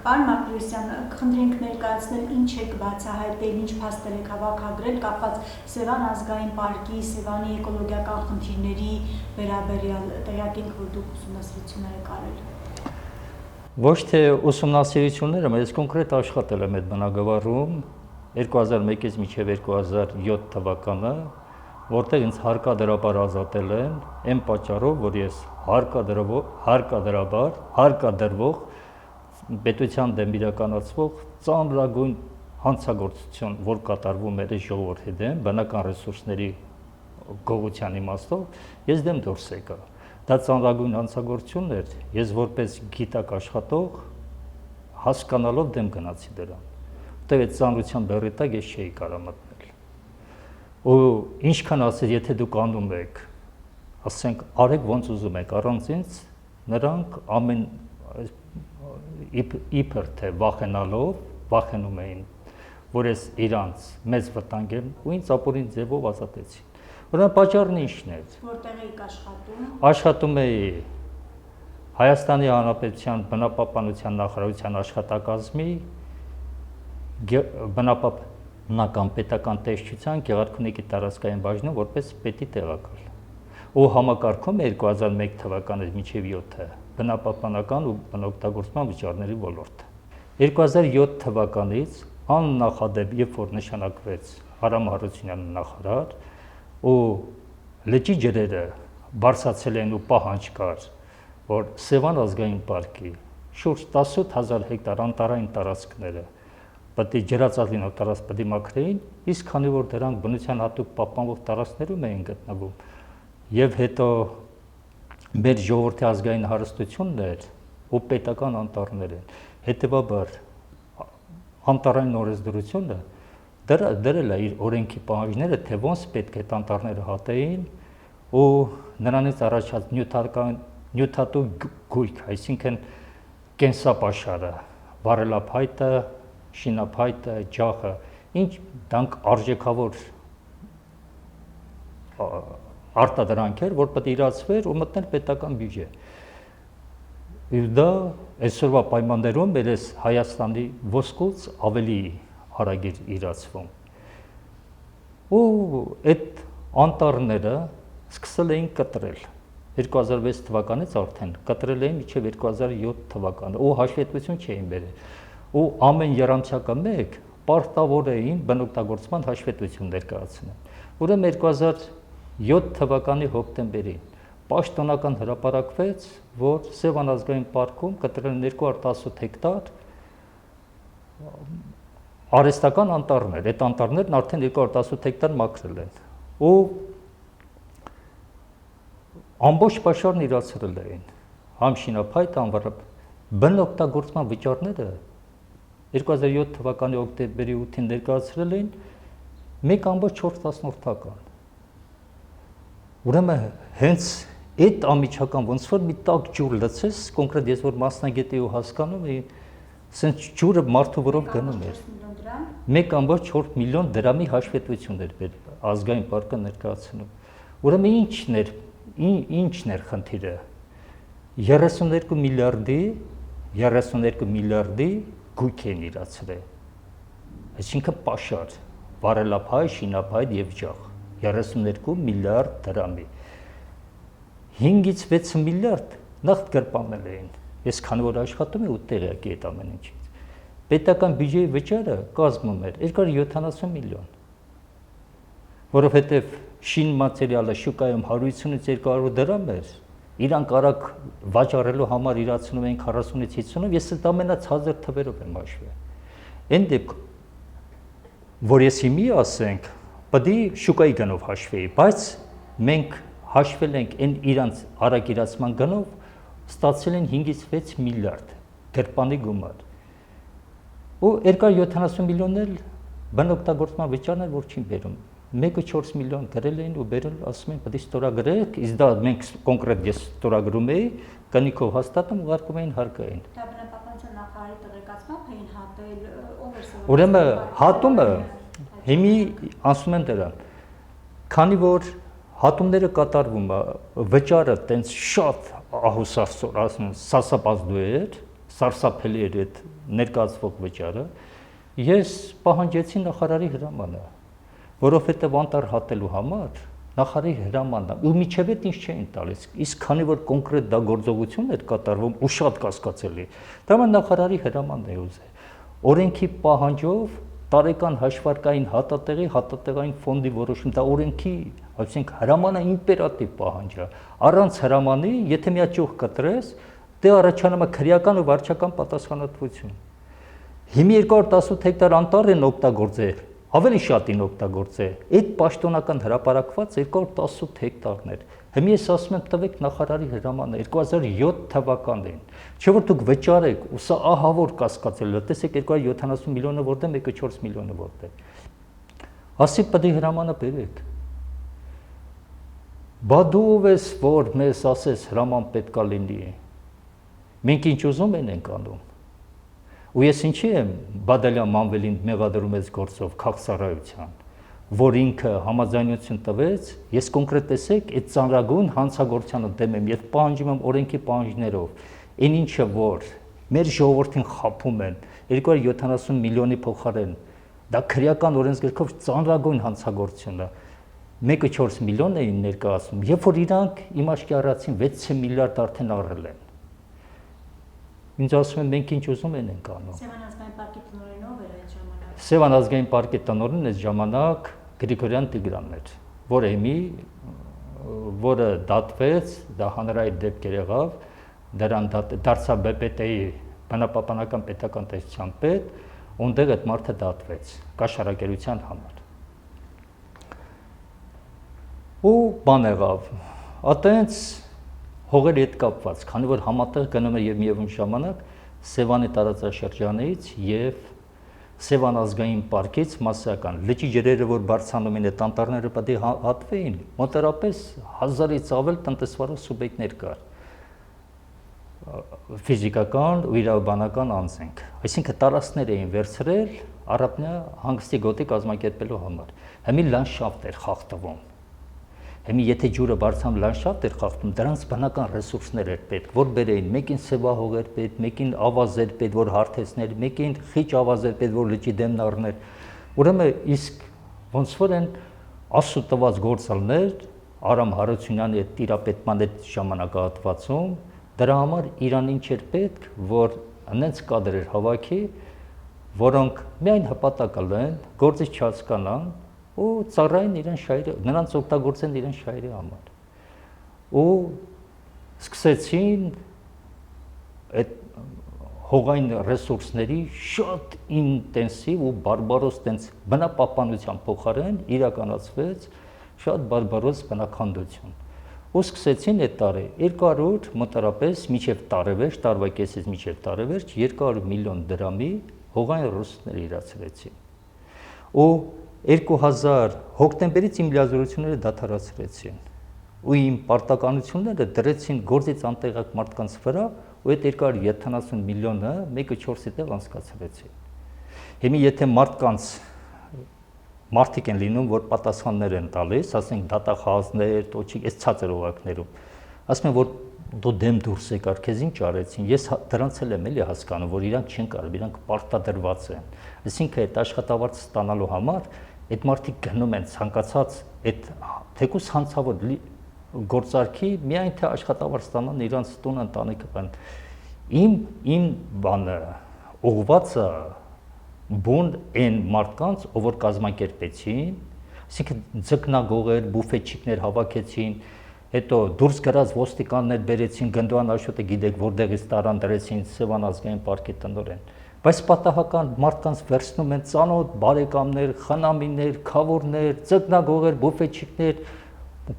Պարոն Մարտիրոսյան, կխնդրենք ներկայացնել ինչ եք բացահայտել, ինչ փաստեր եք հավաքագրել կապված Սևան ազգային պարկի, Սևանի էկոլոգիական խնդիրների վերաբերյալ, տեղյակ ենք, որ դուք ուսումնասիրություններ եք արել։ Ոչ թե ուսումնասիրությունները, բայց կոնկրետ աշխատել եմ այդ բնակավարում 2001-ից մինչև 2007 թվականը, որտեղ ինձ հարկադրաբար ազատել են այն պատճառով, որ ես հարկադրվող պետության դեմ իրականացվող ծանրագույն հանցագործություն, որ կատարվում էր ժողովրդի դեմ, բնական ռեսուրսների գողության իմաստով, ես դեմ դուրս եկա։ Դա ծանրագույն հանցագործություն էր, ես որպես գիտակ աշխատող հասկանալով դեմ գնացի դրան։ Որտեղ այդ ծանրության բեռի տակ ես չէի կարող մտնել։ Ու ինչքան ասել, եթե դուք անում եք, ասենք, արեք ոնց ուզում եք, առանց ինձ, նրանք ամեն իբր թե վախենում էին, որ ես իրանց մեծ վտանգ եմ ու ինձ ապօրին ձևով ազատեցին։ Ուրեմն պատճառն ինչն էր։ Որտեղ էիք աշխատում։ Աշխատում էի Հայաստանի Հանրապետության բնապահպանության նախարարության աշխատակազմի բնապահպանական պետական տեսչության Գեղարքունիքի տարածքային բաժնում որպես պետի տեղակալ։ Ու համակարգում 2001 թվականից մինչև 7-ը բնապահպանական ու բնօգտագործման վճարների ոլորտը։ 2007 թվականից աննախադեպ, երբ որ նշանակվեց Արամ Հարությունյանը նախարար, ու լճի ջրերը բարձրացել են ու պահանջ կար, որ Սևան ազգային պարկի շուրջ 18000 հեկտար անտառային տարածքները պետք է ջրածածկի տարածք պետք է մաքրեին, իսկ քանի որ դրանք բնության հատուկ պահպանվող տարածքներում էին գտնվում, եւ հետո մեր ժողովրդի ազգային հարստությունն էր ու պետական անտառներ են, հետեւաբար անտառային օրենսդրությունը դրել է իր օրենքի պահանջները, թե ոնց պետք է անտառները հատեին ու նրանից առաջած նյութատու գույք, այսինքն կենսապաշարը, վարելափայտը, շինափայտը, ջախը, ինչ դրանք արժեքավոր արտադրանք էր, որ պետք է իրացվեր ու մտներ պետական բյուջե։ Դա այսօրվա պայմաններում մեր Հայաստանի ոսկուց ավելի արագ էր իրացվում։ Ու այդ անտառները սկսել էին կտրել 2006 թվականից արդեն կտրել էին մինչև 2007 թվականը ու հաշվետվություն չէին բերել։ Ու ամեն երամչակը մեկ պարտավոր էին բնօգտագործման հաշվետվություն ներկայացնել։ Ուրեմն 2007 թվականի հոկտեմբերին պաշտոնական հրապարակվեց, որ Սևան ազգային պարկում կտրել են 218 հեկտար արհեստական անտառներ, այդ անտառներն արդեն 218 հեկտար մաքրել են ու ամբողջ պաշարն իրացրել էին, համ շինափայտ, համ բնօգտագործման վճարները 2007 թվականի հոկտեմբերի 8-ին ներկայացրել էին 1.4 Ուրեմն հենց այդ ամիջական ոնց որ մի տաք ջուր լցես, կոնկրետ ես որ մասնագետ էի ու հասկանում էի, սենց ջուրը մարդու վրով գնում էր։ 1.4 միլիոն դրամի հաշվետվություն էր ազգային պարկը ներկայացնում։ Ուրեմն ինչն էր խնդիրը։ 32 միլիարդի գույք են իրացրել։ Այսինքն պաշար, վարելափայտ, շինափայտ եւ ջախ։ 32 միլիարդ դրամի։ 5-ից 6 միլիարդ նախ գրպանել էին։ Ես քանի որ աշխատում եմ ու տեղյակ եմ այդ ամեն ինչից։ Պետական բյուջեի վճարը կազմում էր 270 միլիոն։ Որովհետև շին մատերիալը շուկայում 150-ից 200 դրամ էր, իրանք արագ վաճառելու համար իրացնում էին 40-ից 50-ով, ես այդ ամենացածր թվերով եմ հաշվել։ Այն դեպքում, որ ես հիմի ասենք, պետք է շուկայի գնով հաշվեի, բայց մենք հաշվել ենք այն իրանց արագ իրացման գնով, ստացել են 5-ից 6 միլիարդ գրպանի գումար։ Ու 270 միլիոնն էլ բնօգտագործման վճարն էր, որ չի բերում։ 1.4 միլիոն գրել էին ու բերել, ասում են, պետք է ստորագրեք, իսկ դա մենք կոնկրետ ես ստորագրում էի, կնիկով հաստատում ուղարկում էին հարկային։ Դա բնապահպանության նախարարի տեղեկացմամբ էին հատել, ով էր սովորել։ Ուրեմն հատումը հիմի ասում են դրան, քանի որ հատումները կատարվում է, վճարը տենց շատ ահուսարսոր, ասում են, սասապազդու էր, սարսափելի էր այդ ներկայացվող վճարը, ես պահանջեցի նախարարի հրամանը, որովհետև անտառ հատելու համար նախարարի հրամանն ու միջև այդ ինչ չէին տալիս, իսկ քանի որ կոնկրետ դա գործողություն էր կատարվում ու շատ կասկածելի, դա նախարարի հրամանն է ուզել, օրենքի պահանջով տարեկան հաշվարկային հատատեղային ֆոնդի որոշում, դա օրենքի, այսինքն հրամանը իմպերատիվ պահանջ է, առանց հրամանի, եթե մի ճյուղ կտրես, դե առաջանում է քրեական ու վարչական պատասխանատվություն։ Հիմա 218 հեկտար անտառ են օգտագործել, ավելի շատին օգտագործել, այդ պաշտոնական հրապարակված 218 հեկտարներ։ Հիմա ես ասում եմ տվեք նախարարի հրամանը 2007 թվականին, չէ որ դուք վճարեք, ու սա ահավոր կասկածել է, տեսեք 270 միլիոնը որտե, 1.4 միլիոնը որտե։ Ասի պետք է հրամանը բերեք։ Բա դու ով ես, որ մեզ ասես հրաման պետքա լինի։ Մենք ինչ ուզում ենք անում։ Ու ես ինչի եմ Բադալյան Մանվելին մեղադրում ես գործով քաղցրայության, որ ինքը համաձայնություն տվեց, ես կոնկրետ տեսեք այդ ծանրագույն հանցագործությանը դեմ եմ, եւ պահանջում եմ օրենքի պահանջներով, այն ինչը որ մեր ժողովրդին խափում են 270 միլիոնի փոխարեն, դա քրեական օրենսգրքով ծանրագույն հանցագործություն է, 1.4 միլիոն էին ներկայացնում, երբ որ իրանք իմ աչքի առածին 6 միլիարդ արդեն առել են։ Ինձ ասում են մենք ինչ ուզում ենք անում։ Սևան ազգային պարկի Սևան ազգային պարկի տնօրենն տնօրենը ով էր այդ ժամանակ։ այս ժամանակ Գրիգորյան Տիգրանն էր, որը դատվեց, դա հանրային դեպքեր եղավ, դրան դարձավ ԲՊՏ-ի բնապահպանական պետական տեսության պետ, ունդեղ այդ մարդը դատվեց կաշառակերության համար։ Ու բան եղավ, այտենց հողերի հետ կապված, քանի որ համատեղ գնում էր եւ միևնույն ժամանակ Սևանի տարածաշրջանից եւ Սևան ազգային պարկից մասսայական լճի ջրերը, որ բարձրանում են, այդ անտառները պետք է հատվեին, մոտավորապես 1000-ից ավել տնտեսվարող սուբյեկտներ կար, ֆիզիկական ու իրավաբանական անձինք, այսինքն տարածքներ էին վերցրել Արաբնյա հանգստի գոտի կազմակերպելու համար, հիմի լանդշաֆտ էր խախտվում։ Հիմա եթե ջուրը բարձրանում լանդշաֆտ էր խախտում, դրանց բնական ռեսուրսներ էր պետք, որ բերեին, մեկին սևահող էր պետք, մեկին ավազ էր պետք, որ հարթեցներ, մեկին խիճ ավազ էր պետք, որ լճի դեմն առներ։ Ուրեմն իսկ ոնց որ են ասու տված գործալներ Արամ Հարությունյանի այդ տիրապետման այդ ժամանակահատվածում, դրա համար Իրանին չէր պետք, որ հենց կադրեր հավաքի, որոնք միայն հպատակալ են, գործից չհասկանան ու ծառային իրեն շահերի, նրանց օգտագործեն իրեն շահերի համար։ Ու սկսեցին այդ հողային ռեսուրսների շատ ինտենսիվ ու բարբարոս տենց բնապահպանության փոխարեն իրականացվեց շատ բարբարոս բնաքանդություն։ Ու սկսեցին այդ տարի 200 մոտավորապես մինչև տարեվերջ, տարվա կեսից մինչև տարեվերջ 200 միլիոն դրամի հողային ռեսուրսներ իրացրեցին։ Ու 2000 հոկտեմբերից իմ լիազորությունները դադարեցրեցին ու իմ պարտականությունները դրեցին գործից անտեղակ մարդկանց վրա ու այդ 270 միլիոնը 1.4-ի տեղ անցկացրեցին։ Հիմա եթե մարդիկ են լինում, որ պատասխաններ են տալիս, ասենք դատախազներ, տոչիկ, այս ցածր օղակներում, ասում են, որ դու դեմ դուրս եկար, քեզ ինչ արեցին, ես դրանց էլ եմ էլի հասկանում, որ իրանք չեն կարող, իրանք պարտադրված են։ Այսինքն այդ աշխատավարձ ստանալու համար այդ մարդիկ գնում են ցանկացած այդ թեկուս հանցավոր գործարքի միայն թե աշխատավարձ ստանան իրանց տուն ընտանիքը բան։ Իմ բանը ուղղվածը բուն այն մարդկանց, ով որ կազմակերպեցին, այսինքն ձկնագողեր, բուֆետչիկներ հավաքեցին, հետո դուրս գրած ոստիկաններ բերեցին Գնդուան Աշոտը գիտեք որտեղից տարան դրեցին Սևան ազգային պարկի տնօրեն։ Բայց պատահական մարդկանց վերցնում են ծանոթ բարեկամներ, խնամիներ, խավորներ, ձկնագողեր, բուֆետչիկներ,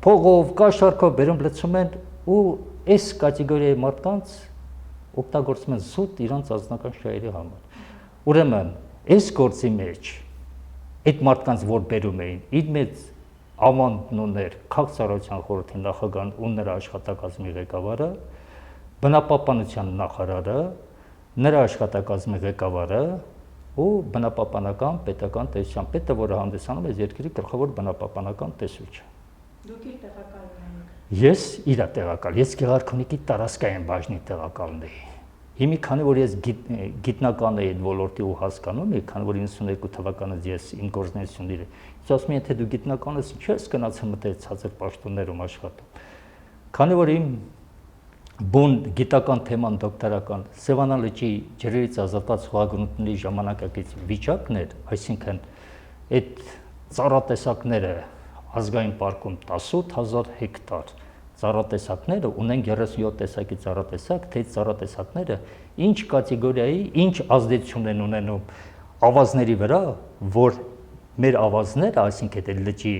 փողով, կաշառքով բերում լցում են ու այս կատեգորիայի մարդկանց օգտագործում են զուտ իրանց ազնական շահերի համար։ Ուրեմն այս գործի մեջ այդ մարդկանց որ բերում էին, իր մեծ ավանդն ուներ քաղաքացիական խորհրդի նախագահան ու նրա աշխատակազմի ղեկավարը, բնապահպանության նախարարը, նրա աշխատակազմի ղեկավարը ու բնապահպանական պետական տեսության պետը, որը հանդիսանում է երկրի գլխավոր բնապահպանական տեսուչը։ Դուք իր տեղակալն եք։ Ես իր տեղակալ, ես Գեղարքունիքի տարածքային բաժնի տեղակալն էի։ Հիմի քանի որ ես գիտնական էի այդ ոլորտի ու հասկանում եմ, քանի որ 92 թվականից ես իմ գործունեությունն իր, ես ասում եմ, եթե դու գիտնական ես, ինչի՞ ես գնացել մտել ցածր պաշտոններում աշխատում։ Քանի որ իմ բուն գիտական թեման դոկտորական Սևանան լճի ջրերից ազատված հողագործությունների ժամանակակից վիճակն էր, այսինքն այդ ծառատեսակները ազգային պարկում 18000 հեկտար ծառատեսակները ունեն 37 տեսակի ծառատեսակ, թե ծառատեսակները ինչ կատեգորիայի, ինչ ազդեցություն են ունենում ավազների վրա, որ մեր ավազները, այսինքն այդ լճի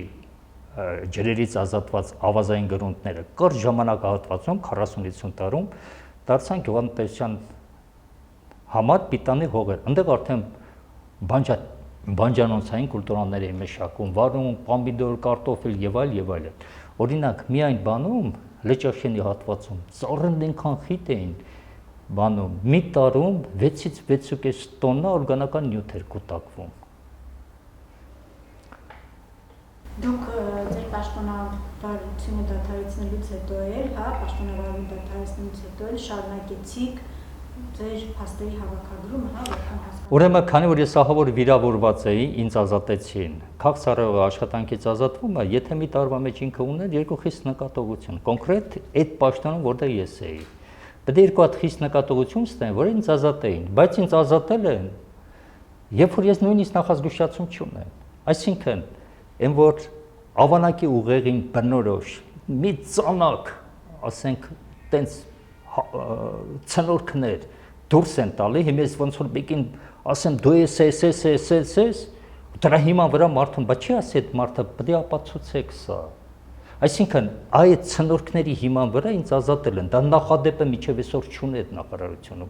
ջրերից ազատված ավազային գրունտները կար ժամանակահատվածում 40-50 տարում դարձան գյուղատնտեսության համար պիտանի հողեր։ Այնտեղ արդեն բանջանոցային կուլտուրաներ էին մշակում, վարում, պամիդոր, կարտոֆիլ եւ այլ։ Օրինակ, միայն բանում Լճաշենի հատվածում ծառերն այնքան խիտ էին բանում, մի տարում 6-ից 6.5 տոննա օրգանական նյութ էր կուտակվում։ Դուք ձեր պաշտոնավարությունը դադարեցնելուց հետո էլ, պաշտոնավարությունը դադարեցնելուց հետո էլ շարունակեցիք ձեր փաստերի հավաքագրումը, որքան հասկանում։ Ուրեմն, քանի որ ես ահավոր վիրավորված էի, ինձ ազատեցին։ Քաղցրահեղի աշխատանքից ազատվումը, եթե մի տարվա մեջ ինքը ուներ երկու խիստ նկատողություն, կոնկրետ այդ պաշտոնում, որտեղ ես էի։ Պետք է երկու հատ խիստ նկատողություն ստեն, որ ինձ ազատեին, բայց ինձ ազատել են, երբ որ ես նույնիսկ նախազգուշացում չունեմ։ Այսինքն, այն որ ավանակի ուղեղին բնորոշ մի ծանակ, ասենք, տենց ցնորքներ դուրս են տալի, հիմա ես ոնց որ մեկին ասեմ դու ես, դրա հիման վրա մարդուն, բայց չի ասի այդ մարդը պետք է ապացուցեք սա։ Այսինքն այդ ցնորքների հիման վրա ինձ ազատել են, դա նախադեպը միջև այսօր չունի այդ նախարարությունում։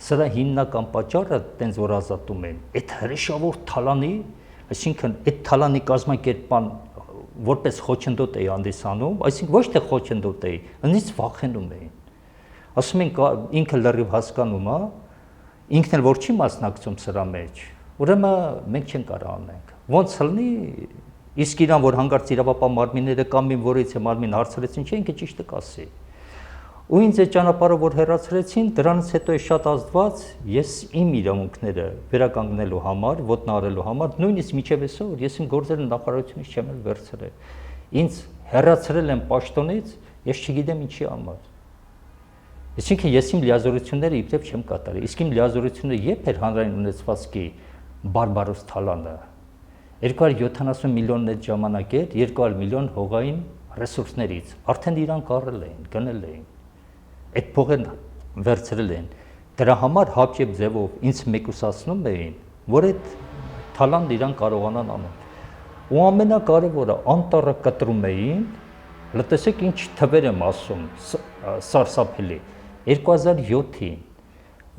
Սրա հիմնական պատճառը տենց որ ազատում են, այդ հրեշավոր թալանի, այսինքն այդ թալանի կազմակերպման որպես խոչընդոտ էի հանդիսանում, այսինքն ոչ թե խոչընդոտ էի, ինձ վախենում էին։ Ասում են ինքը լրիվ հասկանում է, ինքն էլ որ չի մասնակցում սրա մեջ, ուրեմն մենք չենք կարող անենք։ Ոնց լինի, իսկ իրան որ հանգարց իրավապահ մարմինները կամ ին որից է մարմին հարցրեցին, չէ, ինքը ճիշտը կասի։ Ու ինձ այդ ճանապարհը որ հեռացրեցին, դրանից հետո է շատ ազդված ես իմ իրավունքները վերականգնելու համար, ոտնահարելու համար, նույնիսկ միջև այսօր ես իմ գործերը նախարարությունից չեմ էլ վերցրել։ Ինձ հեռացրել են պաշտոնից, ես չգիտեմ ինչի համար։ Այսինքն ես իմ լիազորությունները իբրև չեմ կատարել, իսկ իմ լիազորությունը երբ էր հանրային ունեցվածքի բարբարոս թալանը 270 միլիոնն այդ ժամանակ էր 200 միլիոն հողային ռեսուրսներից, արդեն իրան կարել էին, գնել էին, այդ փողը վերցրել են, դրա համար հապճեպ ձևով ինձ մեկուսացնում էին, որ այդ թալանն իրան կարողանան անել, ու ամենակարևորը անտառը կտրում էին, լսեք ինչ թվեր եմ ասում, սարսափելի, 2007-ին,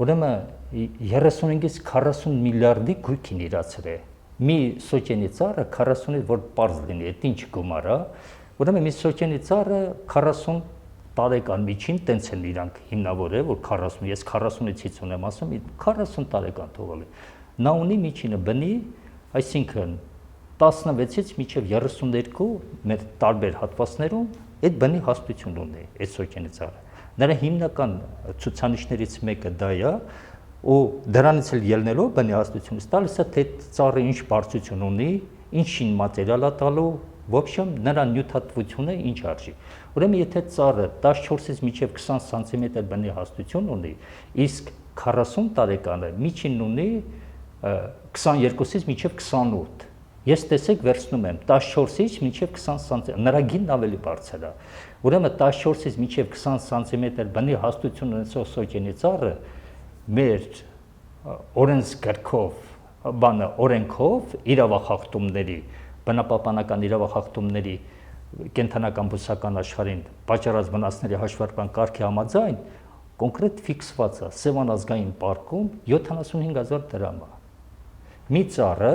ուրեմն 35-ից 40 միլիարդի գույքին իրացրել, մի սոճենի ծառը 40-ից որ պարզ լինի, այդ ինչ գումար է, ուրեմն մի սոճենի ծառը 40 տարեկան միջին, տենց են իրանք հիմնավորել, որ 40, ես 40-ից 50 եմ ասում, 40 տարեկան թողել է, նա ունի միջինը բնի, այսինքն 16-ից մինչև 32 մեր տարբեր հատվածներում այդ բնի հաստություն ունի, այդ սոճենի ծառը։ Նրա հիմնական ցուցանիշներից մեկը դա է, ու դրանից էլ ելնելով բնի հաստությունից տալիս է թե ծառը ինչ բարձրություն ունի, ինչին մատերիալ է տալու, в общем, նրա նյութատվությունը ինչ արժի։ Ուրեմն եթե ծառը 14-ից մինչև 20 սանտիմետր բնի հաստություն ունի, իսկ 40 տարեկանը միջինն ունի 22-ից մինչև 28։ Ես տեսեք վերցնում եմ 14-ից մինչև 20 սանտիմետր, նրա գինն ավելի բարձր է։ Ուրեմն 14-ից մինչև 20 սանտիմետր բնի հաստություն ունեցող սոճենի ծառը մեր օրենքով իրավախախտումների, բնապահպանական իրավախախտումների կենթանական բուսական աշխարհին պատճառած վնասների հաշվարկման կարգի համաձայն կոնկրետ ֆիքսված է Սևան ազգային պարկում 75000 դրամ է։ Մի ծառը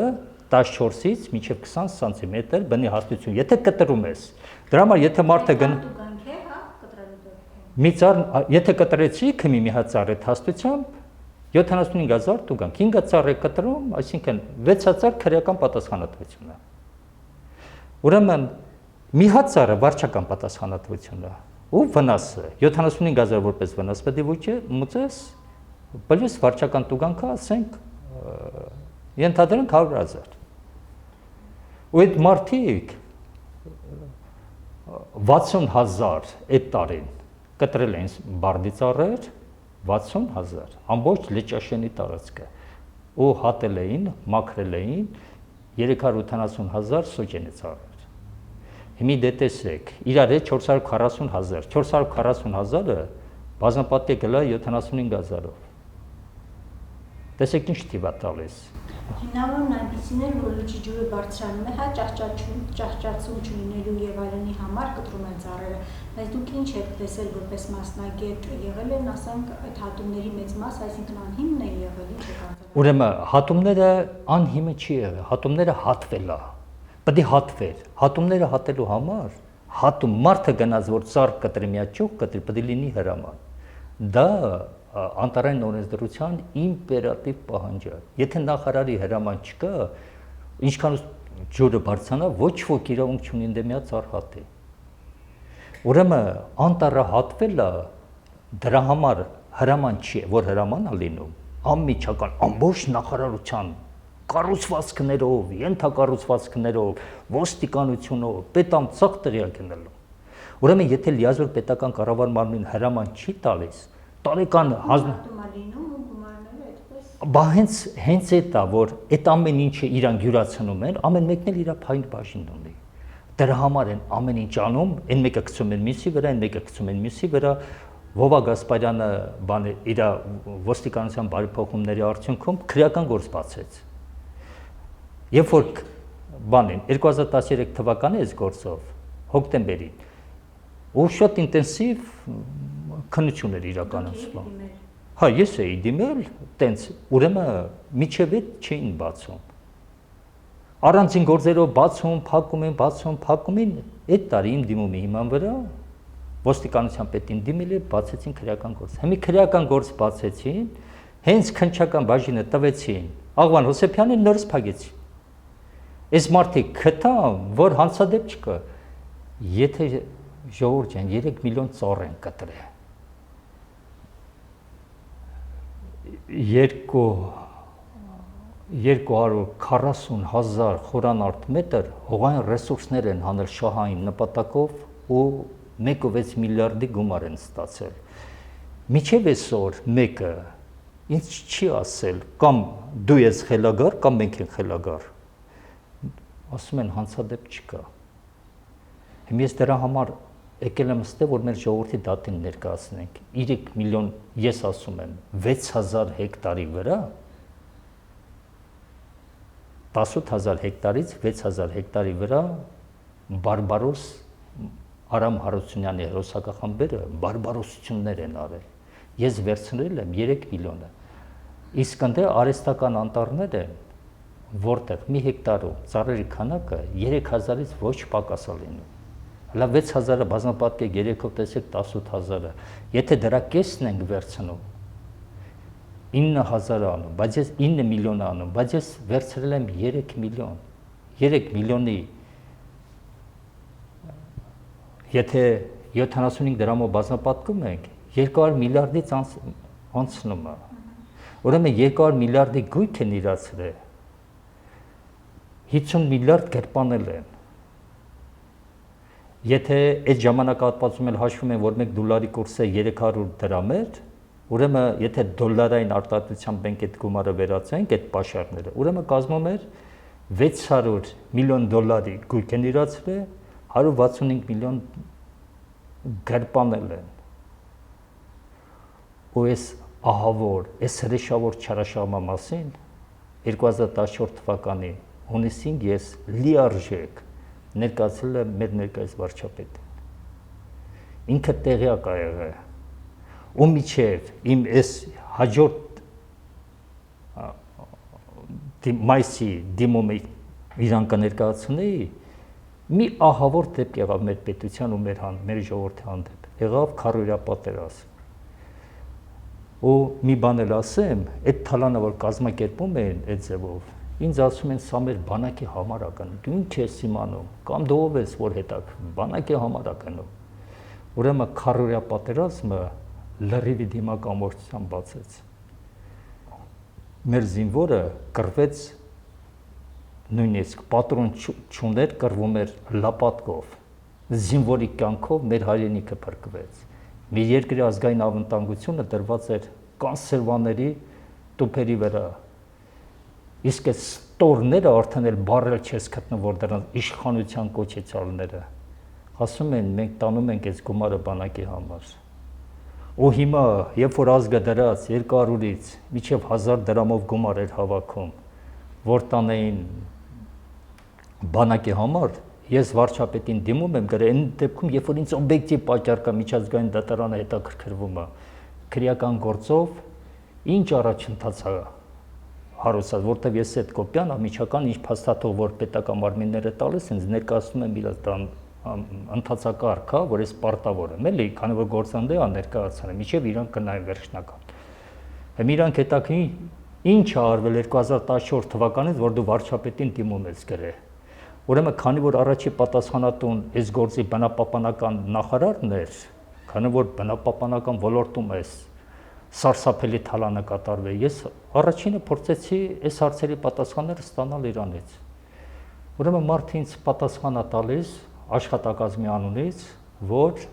14-ից մինչև 20 սանտիմետր բնի հաստություն, եթե կտրում ես, դրա համար եթե մարդը մի ծառ, եթե կտրեցի քմի մի հատ ծառ այդ հաստությամբ 75000 տուգանք, 5 ծառ է կտրում, այսինքն 6 ծառ քրեական պատասխանատվություն է։ Ուրեմն մի հատ ծառը վարչական պատասխանատվություն է, ու վնասը 75000 որպես վնաս պետք է մուծես Պլյուս վարչական տուգանքը ասենք ենթադրենք 100,000։ Ու այդ մարդիկ 60,000 այդ տարին կտրել են բարդի ծառեր, 60,000 ամբողջ Լճաշենի տարածքը ու հատել էին, մաքրել էին 380,000 սոճենի ծառեր։ Հիմա դե տեսեք, իրար հետ 440,000, 440,000-ը բազմապատիկ գլա 75,000-ով։ Տեսեք ինչ թիվ է տալիս։ Հիմնավորն այնպիսին է, որ լուծի ջուրը բարձրանում է, հա ճահճացում չունենալու եւ այլնի համար կտրում են ծառերը։ Բայց դուք ինչ եք տեսել որպես մասնագետ, եղել են, ասենք, այդ հատումների մեծ մաս, այսինքն անհիմն է եղել, ինչ եք արձանագրել։ Ուրեմն հատումները անհիմը չի եղել, հատումները հատվել է։ Պետք է հատվեր։ Հատումները հատելու համար մարդը գնաց որ ծառ կտրի մի ճյուղ կտրի, պետք է լինի հրաման։ Դա անտարային օրենսդրության իմպերատիվ պահանջ է։ Եթե նախարարի հրաման չկա, ինչքան ջուրը բարձրանա, ոչ ոք իրավունք չունի դե մի ծառ հատի։ Ուրեմն անտառը հատվելը դրա համար հրաման չի, որ հրաման է լինում, անմիջական ամբողջ նախարարության կառուցվածքներով, ենթակառուցվածքներով, ոստիկանությունով, պետամ ցախ տեղյակ գնալու։ Ուրեմն եթե լիազոր պետական կառավար մարմին հրաման չի տալիս, տարեկան բա հենց այդ է, որ այդ ամեն ինչը իրան յուրացնում են, ամեն մեկն էլ իր փայն բաժին ունի։ Դրա համար են ամեն ինչ անում, այն մեկը գցում են մյուսի վրա, այն մեկը գցում են մյուսի վրա։ Վովա Գասպարյանը իր ոստիկանության բարեփոխումների արդյունքում քրեական գործ բացեց։ Երբ որ 2013 թվականի այս գործով հոկտեմբերին ու շատ ինտենսիվ քննություն էր իրականացվում։ Հա, ես էի դիմել, տենց, ուրեմն միջև չէին բացում։ Առանցին գործերով բացում, փակում են, այդ տարի իմ դիմումի հիման վրա ոստիկանության պետին դիմել է, բացեցին քրեական գործ։ Հիմա քրեական գործ բացեցին, հենց քննչական բաժինը տվեցին Աղվան Հոսեփյանին նորից փակեցին։ Այս մարդիկ գտան, որ հանցադեպ չկա։ Եթե ժողովուրդ ջան 3 միլիոն ծառ են կտրել։ 240,000 խորանարդ մետր հողային ռեսուրսներ են հանել շահային նպատակով ու 1.6 միլիարդի գումար են ստացել։ Միջև այսօր մեկը ինձ չի ասել կամ դու ես խելագար կամ մենք ենք խելագար։ Ասում են հանցադեպ չկա։ Հիմա ես դրա համար եկել եմ ստե որ մեր ժողովրդի դատին ներկայացնենք 3 միլիոն, ես ասում եմ 6000 հեկտարի վրա 18000 հեկտարից 6000 հեկտարի վրա բարբարոս Արամ Հարությունյանի հերոսակախմբերը բարբարոսություններ են արել։ Ես վերցրել եմ 3 միլիոնը։ Իսկ ընդ արհեստական անտառներ են, որտեղ մի հեկտարում ծառերի քանակը 3000-ից ոչ պակաս է լինում։ Հələ 6000-ը բազմապատիկ 3-ով տեսեք 18000-ը։ Եթե դրա կեսն ենք վերցնում 9000 անում, բայց ես 9 միլիոն անում, բայց ես վերցրել եմ 3 միլիոն։ 3 միլիոնի եթե 75 դրամով բազմապատկում ենք 200 միլիարդից անցնում է։ Ուրեմն 200 միլիարդի գույք են իրացրել 50 միլիարդ գրպանել են։ Եթե այդ ժամանակահատվածում էլ հաշվում են, որ 1 դոլարի կուրսը 300 դրամ էր, ուրեմն եթե դոլարային արտադրությամբ ենք այդ գումարը վերացնենք, այդ պաշարները, ուրեմն կազմում էր 600 միլիոն դոլարի գույք են իրացրել, 165 միլիոն գրպանել են։ Ու այս ահավոր, այս հրեշավոր չարաշահման մասին 2014 թվականի հունիսին ես լիարժեք ներկայացրել եմ մեր ներկայիս վարչապետին։ Ինքը տեղյակ է եղել։ Ու միջև իմ այս հաջորդ մայիսի դիմումը իրան կներկայացնեի, մի ահավոր դեպք եղավ մեր պետության ու մեր ժողովրդի հանդեպ։ Եղավ քարոզիա պատերազմ։ Ու մի բան էլ ասեմ, այդ թալանը որ կազմակերպում են այդ ձևով, ինձ ասում են սա մեր բանակի համար է կանում, դու ինչ ես իմանում, կամ դու ով ես որ հետակ, բանակի համար է կանում։ Ուրեմն քարոզիա պատերազմը լրիվ դիմակամորցությամբ բացեց։ մեր զինվորը կռվեց նույնիսկ պատրոն չուներ, կռվում էր լապատկով, զինվորի կյանքով մեր հայրենիքը փրկվեց։ Մեր երկրի ազգային անվտանգությունը դրված էր կոնսերվաների տուփերի վրա։ Իսկ այս ստորները արդեն էլ բարել չես գտնում, որ դրանց իշխանության կոչեցյալները ասում են մենք տանում ենք այս գումարը բանակի համար։ Ու հիմա, երբ որ ազգը դրած 200-ից մինչև 1000 դրամով գումար էր հավաքում, որ տանեին բանակի համար, ես վարչապետին դիմում եմ գրել, այն դեպքում, երբ որ ինձ օբյեկտիվ պատճառ կա միջազգային դատարանը հետաքրքրվում է, քրեական գործով ինչ առաջընթաց է հարուցած, որտեղ ես այդ կոպիան ամիջական ինչ փաստաթող, որ պետական մարմինները տալիս, ինձ ներկայացնում եմ իրաց դրան ընթացակարգ, որ ես պարտավոր եմ, էլի, քանի որ գործանդե է ներկայացնել, մինչև իրանք կնայեն վերջնական։ Hem իրանք հետաքրքրին ինչ է արվել 2014 թվականից, որ դու վարչապետին դիմում ես գրել։ Ուրեմն, քանի որ առաջի պատասխանատուն այս գործի բնապահպանական նախարարն էր, քանի որ բնապահպանական ոլորտում էս սարսափելի թալանը կատարվել, ես առաջինը փորձեցի այս հարցերի պատասխանները ստանալ իրանից։ Ուրեմն մարդը ինձ պատասխան է տալիս աշխատակազմի անունից, որ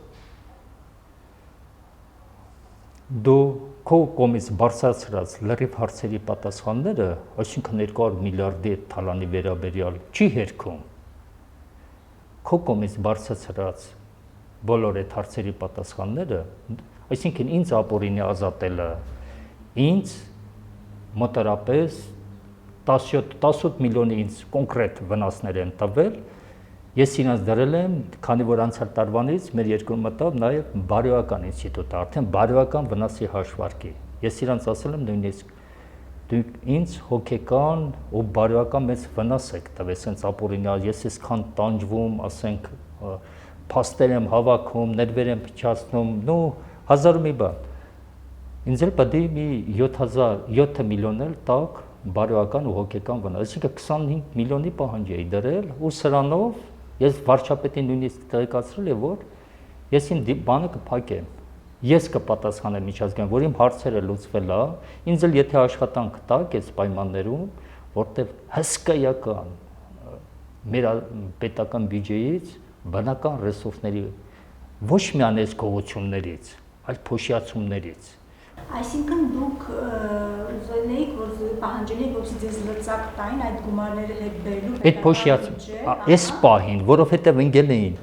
դու քո կողմից բարձրացրած լրիվ հարցերի պատասխանները, այսինքն 200 միլիարդի թալանի վերաբերյալ չի հերքում։ Քո կողմից բարձրացրած բոլոր այդ հարցերի պատասխանները, այսինքն ինձ ապօրինի ազատելը, ինձ մոտարապես 17 միլիոնի ինձ կոնկրետ վնասներ են տվել, ես իրենց դրել եմ, քանի որ անցյալ տարվանից մեր երկրում մտավ նաև բարոյական ինստիտուտը, արդեն բարոյական վնասի հաշվարկի։ Ես իրենց ասել եմ նույնիսկ դուք ինձ հոգեկան ու բարոյական մեծ վնաս եք տվել, ասենց ապօրինի, ես այսքան տանջվում, ասենք փաստեր եմ հավաքում, ներվեր եմ փչացնում, նո 1000 մի բան։ Ինձ էլ պետք է մի 7 միլիոն էլ տակ բարոյական ու հոգեկան վնաս, այսինքն 25 միլիոնի պահանջ էի դրել ու սրանով ես վարչապետին նույնիսկ տեղեկացրել եմ, որ ես իմ բանը կփակեմ, ես կպատասխանեմ միջազգային, որ իմ հարցերը լուծվել է, ինձ էլ եթե աշխատանք տաք այս պայմաններում, որտեղ հսկայական մեր պետական բյուջեից բնական ռեսուրսների ոչ միայն այս գողություններից, այլ փոշիացումներից։ Այսինքն դուք ուզել եք, որ պահանջել եք, որ ձեզ լծակ տային այդ գումարները հետ բերելու այդ փոշիացում, այս պահին, որովհետև ընկել էին,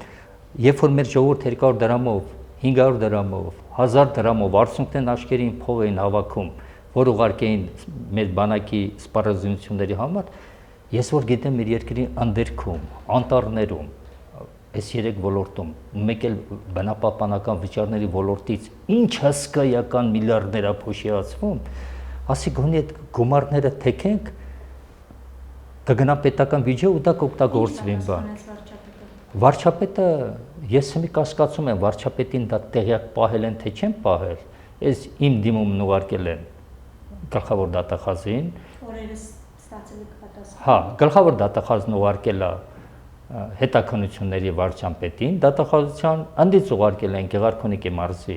երբ որ մեր ժողովուրդը 200 դրամով, 500 դրամով, 1000 դրամով արցունքներն աչքերին փող էին հավաքում, որ ուղարկեին մեր բանակի սպառազինությունների համար, ես որ գիտեմ մեր երկրի անդերքում, անտառներում, այս 3 ոլորտում, մեկ էլ բնապահպանական վճարների ոլորտից ինչ հսկայական միլիարդներ է փոշիացվում, ասի գոնե այդ գումարները թեքենք, կգնա պետական բյուջե ու դա կօգտագործվի բան։ Վարչապետը, ես մի կասկածում եմ, վարչապետին դա տեղյակ պահել են, թե չեն պահել, այս իմ դիմումն ուղարկել են գլխավոր դատախազին։ Օրերս ստացել եք պատասխան։ Հա, գլխավոր դատախազն ուղարկել է հետաքննությունների վարչապետին, դատախազության անդից ուղարկել են Գեղարքունիքի մարզի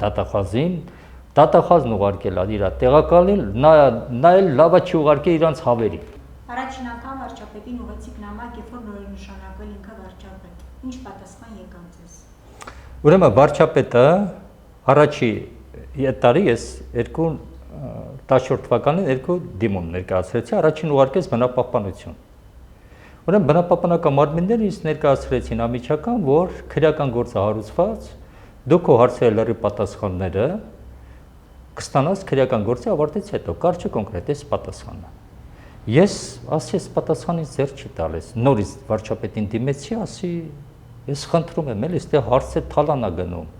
դատախազին, դատախազն ուղարկել է իր տեղակալին, նա էլ լավա չի ուղարկել իրանց հավերին։ Առաջին անգամ վարչապետին ուղեցիք նամակ, երբ որ նոր նշանակվել ինքը վարչապետ։ Ինչ պատասխան եկավ ձեզ։ Ուրեմն վարչապետը առաջի տարի ես 2014 թվականին 2 դիմում ներկայացրեցի, առաջին ուղարկեց բնապահպանություն։ Ուրեմն բնապահպանական մարմինները ինձ ներկայացրեցին ամիջական, որ քրեական գործը հարուցված, դու քո հարցերի լրիվ պատասխանները կստանաս քրեական գործի ավարտից հետո, կարճ ու կոնկրետ այս պատասխանը։ Ես ասի այս պատասխանից ձեռ չի տալիս, նորից վարչապետին դիմեցի, ասի ես խնդրում եմ, էլի այստեղ հարցը թալան է գնում։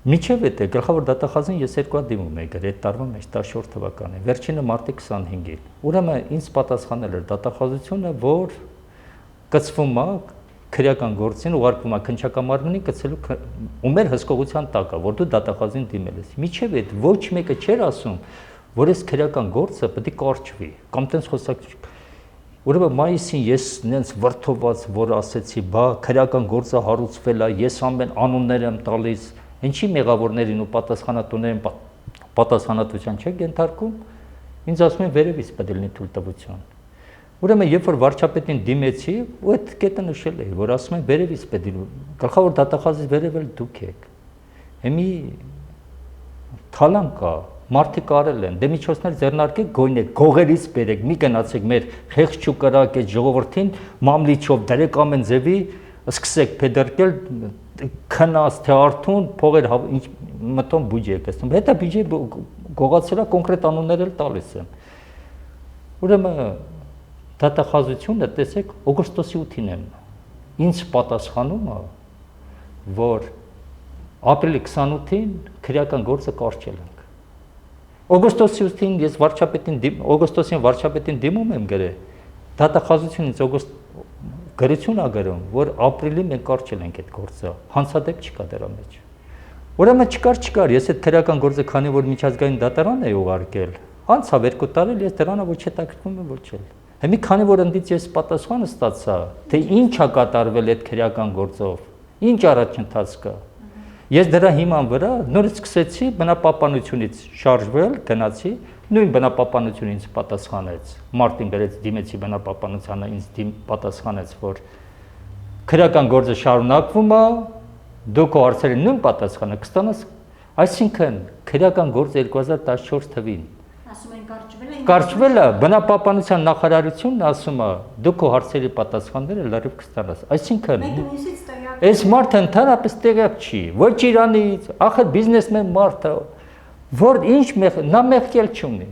Միջև էդ է գլխավոր դատախազին ես 2 հատ դիմում եմ գրել այդ տարվա մեջ 14 թվականին, վերջինը մարտի 25-ին։ Ուրեմն ինձ պատասխանել էր դատախազությունը, որ կցվում է քրեական գործին, ուղարկվում է քննչական մարմնին կցելու ու մեր հսկողության տակ է, որ դու դատախազին դիմել ես։ Միջև այդ ոչ մեկը չէր ասում, որ այս քրեական գործը պետք է կարճվի, կամ տենց խոսակ։ Ուրեմն մայիսին ես նենց վրթոված, որ ասեցի, բա քրեական գործը հարուցվել է, ես ամեն անուններ եմ տալիս, ինչի մեղավորներին ու պատասխանատուներին պատասխանատվության չեք ենթարկում։ Ինձ ասում են վերևից պետք է լինի թույլտվություն։ Ուրեմն երբ որ վարչապետին դիմեցի, ու այդ կետը նշել էի, որ ասում են վերևից պետք է գլխավոր դատախազից վերև էլ դուք եք։ Հիմի թալան կա, մարդիկ արել են, դե միջոցներ ձեռնարկեք, գոյնեք, գողերից բերեք, մի գնացեք մեր խեղճ ու կրակ այդ ժողովրդին մամլիչով դրեք ամեն ձևի, սկսեք փեդերկել, քնած թե արթուն փողեր մտոն բյուջե եք տեսնում։ Հետո բյուջե գողացելա կոնկրետ անուններ էլ տալիս եմ։ Ուրեմն դատախազությունը տեսեք օգոստոսի 8-ին եմ ինձ պատասխանում է, որ ապրիլի 28-ին քրեական գործը կարճել ենք։ Օգոստոսի 8-ին ես օգոստոսին վարչապետին դիմում եմ գրել, դատախազությունից գրություն ա գրում, որ ապրիլին մենք կարճել ենք այդ գործը, հանցադեպ չկա դրա մեջ։ Ուրեմն չկար, ես այդ քրեական գործը քանի որ միջազգային դատարան էի ուղարկել, անցավ 2 տարի, ես դրանով ոչ հետաքրքրվում եմ ոչ էլ։ Հիմա քանի որ ընդից ես պատասխանը ստացա, թե ինչ ա կատարվել այդ քրեական գործով, ինչ առաջընթաց կա։ Ես դրա հիման վրա նորից սկսեցի բնապահպանությունից շարժվել, գնացի, նույն բնապահպանությունը ինձ պատասխանեց, մարտին գրեց դիմեցի բնապահպանությանը, ինձ պատասխանեց, որ քրեական գործը շարունակվում է, դուք հարցերի նույն պատասխանը կստանաս, այսինքն քրեական գործը 2014 թվին ասում են կարճվել է, բնապահպանության նախարարությունն ասում է, դուք հարցերի պատասխանները լրիվ կստանաս, այսինքն այս մարդը ընդհանրապես տեղյակ չի, ոչ Իրանից, ախր բիզնեսմեն մարդ է, որ ինչ նա մեղքել չունի։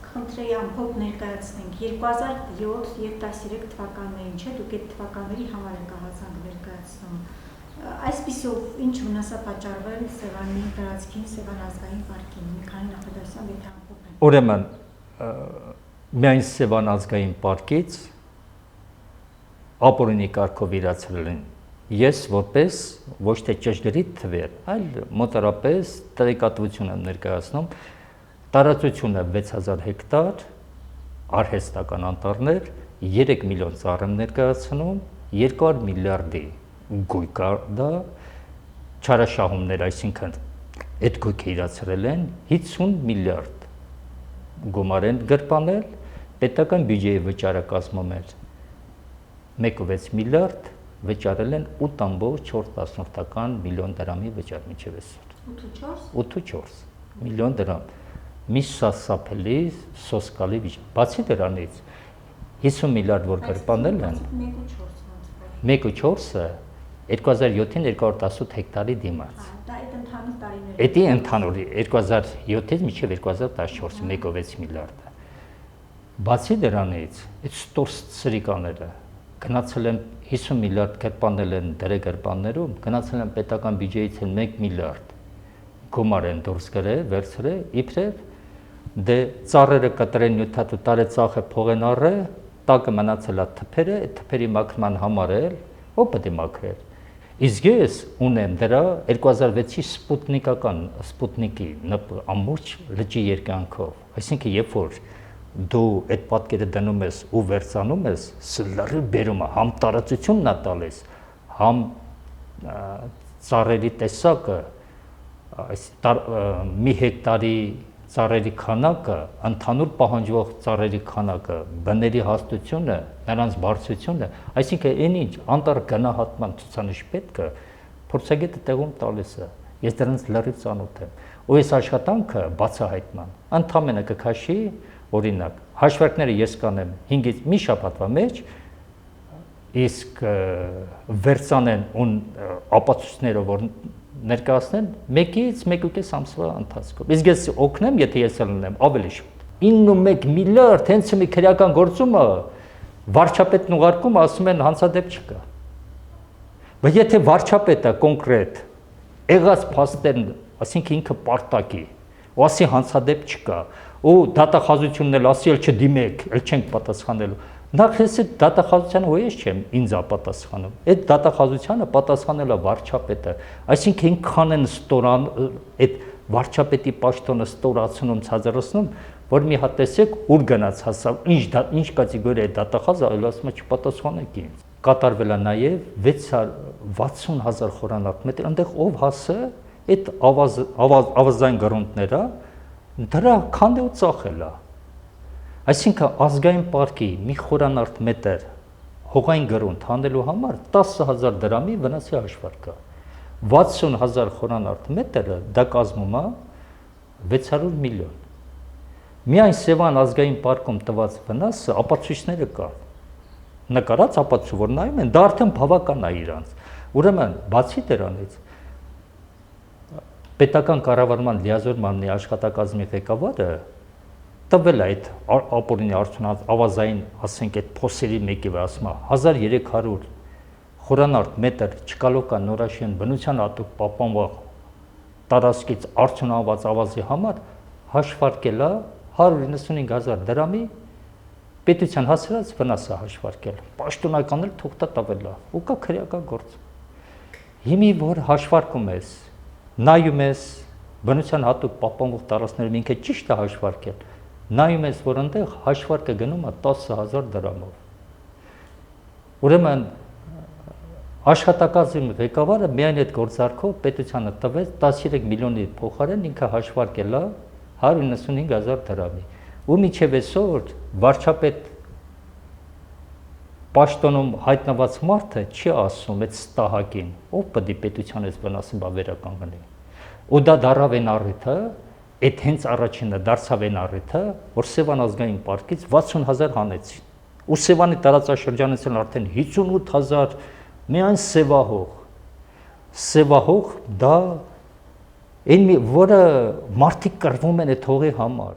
Խնդրեի ամփոփ ներկայացնենք 2007 եւ 13 թվականներին, չէ՞, դուք այդ թվականների համար եք ահազանգ ներկայացնում։ Այսպիսով ինչ վնաս է պատճառվել Սևանի տարածքին, Սևան ազգային պարկին, մի քանի նախադասությամբ եթե ամփոփենք։ Ուրեմն միայն Սևան ազգային պարկից ապօրինի կարգով իրացրել են ես որպես ոչ թե ճշգրիտ թվեր, այլ մոտարապես տեղեկատվություն եմ ներկայացնում, տարածությունը 6000 հեկտար, արհեստական անտառներ, 3 միլիոն ծառ եմ ներկայացնում, 200 միլիարդի գույք դա չարաշահումներ, այսինքն այդ գույքը իրացրել են 50 միլիարդ գումար են գրպանել, պետական բյուջեի վճարը կազմում էր 1.6 միլիարդ, վճարել են 8.4 միլիոն դրամի վճար մինչև այսօր։ 8.4 միլիոն դրամ։ Մի սասափելի սոսկալի վիճակ։ Բացի դրանից 50 միլիարդ որ գրպանել են 1.4-ը 2007-ին 218 հեկտարի դիմաց։ Դա այդ ընդհանուր տարիներ։ Էդի ընդհանուր 2007-ից մինչև 2014 1.6 միլիարդը։ Բացի դրանից այդ ստորս սրիկաները գնացել են 50 միլիարդ գրպանել են դրեգրպաններում, գնացել են պետական բյուջեից 1 միլիարդ գումար են դուրս գրել, վերցրել, իբրև դե ծառերը կտրեն նյութատու տարե ծախը փող են առել, տակը մնացել է թփերը, այդ թփերի մաքրման համար էլ, ո՞վ պետք է մաքրել։ Իսկ ես ունեմ դրա 2006-ի սպուտնիկի ամբողջ լճի երկայնքով, այսինքն երբ որ դու այդ պատկերը դնում ես ու վերցանում ես, սլարի բերում է, համ տարածությունն է տալիս, համ ծառերի տեսակը, մի հեկտարի ծառերի քանակը, ընդհանուր պահանջվող ծառերի քանակը, բների հաստությունը, նրանց բարձրությունը, այսինքն այն ինչ անտառ գնահատման ցուցանիշ պետք է, փորձագետը տեղում տալիս է, ես դրանց լրիվ ծանոթ եմ, ու այս աշխատանքը բացահայտման, ընդամենը կքաշի օրինակ, հաշվարկները ես կանեմ 5-ից մի շաբաթվա մեջ, իսկ վերցանեն ու ապացույցներով որ ներկայացնեն 1-ից 1.5 ամսվա ընթացքում։ Իսկ ես օգնեմ, եթե ես ելնեմ ավելի շուտ։ 91 միլիարդ հենց մի քրեական գործումը վարչապետն ուղարկում ասում են հանցադեպ չկա։ Բայց եթե վարչապետը կոնկրետ եղած փաստերն, ասինքն ինքը պարտակի, ու ասի հանցադեպ չկա, ու դատախազությունն էլ ասի էլ չդիմեք, էլ չենք պատասխանելու։ Նախ ես այդ դատախազությանը ու ես չեմ ինձ ապատասխանում։ Այդ դատախազությանը պատասխանել է վարչապետը, այսինքն ինքան են ստորան այդ վարչապետի պաշտոնը ստորացնում, ցածրացնում, որ մի հատ տեսեք ուր գնաց հասավ, ինչ կատեգորիա է դատախազը, այլ ասում է չպատասխանեք ինձ։ Կատարվել է նաև 660,000 խորանարդ մետր, այնտեղ ով հասը այդ ավազային գրունտները դրա քանդե ու ծախել է։ Այսինքն ազգային պարկի մի խորանարդ մետր հողային գրունտ հանելու համար 10,000 դրամի վնասի հաշվարկ կա։ 60,000 խորանարդ մետրը դա կազմում է 600 միլիոն։ Միայն Սևան ազգային պարկում տված վնասը ապացույցները կան։ Նկարած ապացույց, որ նայում են, դա արդեն բավական է իրանց։ Ուրեմն, բացի դրանից, պետական կառավարման լիազոր մարմնի աշխատակազմի ղեկավարը տվել է այդ ապօրինի արդյունած ավազային, ասենք, այդ փոսերի մեկի վրա, ասում է 1300 խորանարդ մետր չկալոկա նորաշեն բնության հատուկ պահպանող տարածքից արդյունահանված ավազի համար հաշվարկել է 195,000 դրամի պետության հասարած վնասը հաշվարկել։ Պաշտոնական էլ թուղթը տվել է, ու կա քրեական գործ։ Հիմի որ հաշվարկում ես, նայում ես բնության հատուկ պահպանող տարածքներում ինքը ճիշտ է հաշվարկել, նայում ես, որ այնտեղ հաշվարկը գնում է 10,000 դրամով։ Ուրեմն աշխատակազմի ղեկավարը միայն այդ գործարքով պետությանը տվեց 13 միլիոնի փոխարեն ինքը հաշվարկել է 195,000 դրամի։ Ու մինչև այսօր վարչապետ պաշտոնում հայտնված մարդը չի ասում այդ ստահակին, ով պետք է պետության այս վնասը վերականգնի։ Ու դա դարավ այն առիթը, այդ հենց առաջինը դարձավ այն առիթը, որ Սևան ազգային պարկից 60,000 հանեցին։ Ու Սևանի տարածաշրջանից արդեն 58,000 միայն սևահող դա այն որը մարդիկ կռվում են այդ հողի համար։